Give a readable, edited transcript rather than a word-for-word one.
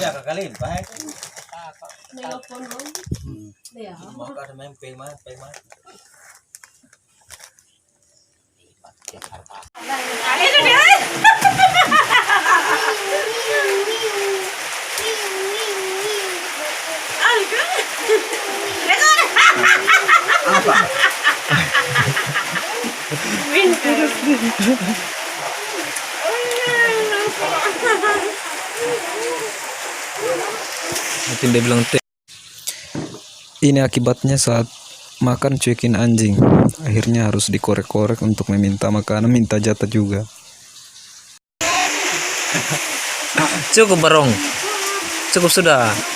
ya kakak baik. Nelpon dong. Ya. Maka ada main payment. Itu dia. Apa? Mungkin dia bilang teh. Ini akibatnya saat makan cuekin anjing. Akhirnya harus dikorek-korek untuk meminta makanan, minta jatah juga. Cukup barong. Cukup sudah.